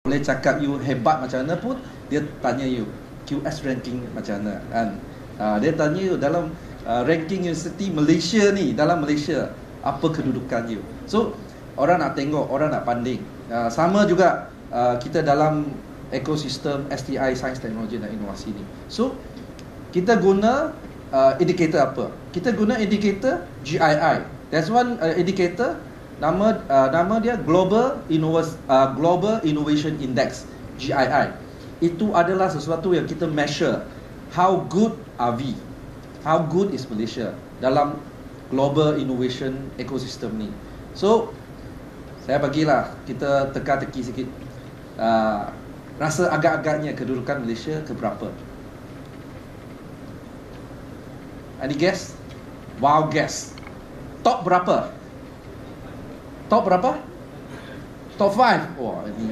boleh cakap you hebat macam mana pun, dia tanya you QS ranking macam mana kan. Dia tanya you dalam ranking universiti Malaysia ni, dalam Malaysia apa kedudukan you. So orang nak tengok, orang nak banding. Sama juga kita dalam ekosistem STI, Sains, Teknologi dan Inovasi ni. So kita guna indikator apa? Kita guna indikator GII. That's one indicator, nama dia Global Innovation Index, GII. Itu adalah sesuatu yang kita measure how good are we, how good is Malaysia dalam global innovation ecosystem ni. So saya bagilah kita teka-teki sikit, rasa agak-agaknya kedudukan Malaysia ke berapa? Any guess? Wow guess. Top berapa? Top berapa? Top 5. Wah, ini.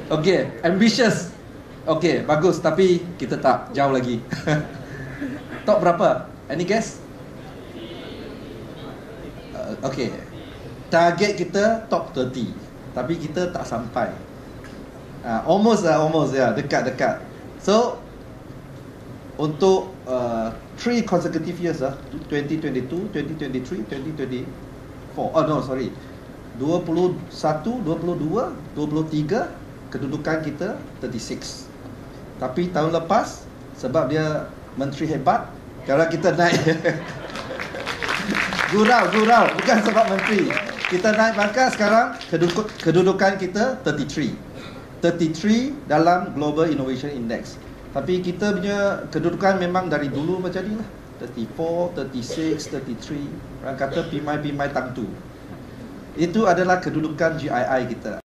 Okay, ambitious. Okay, bagus, tapi kita tak jauh lagi. Top berapa? Any guess? Okay, target kita top 30, tapi kita tak sampai. Almost ya, dekat. So untuk 3 consecutive years 2022, 2023, 2024. Oh no, sorry. 21, 22, 23 kedudukan kita 36. Tapi tahun lepas sebab dia menteri hebat, kalau kita naik gurau bukan sebab menteri. Kita naik pangkat, sekarang kedudukan kita 33 dalam Global Innovation Index. Tapi kita punya kedudukan memang dari dulu macam ni lah, 34, 36, 33. Orang kata pimai tangtu. Itu adalah kedudukan GII kita.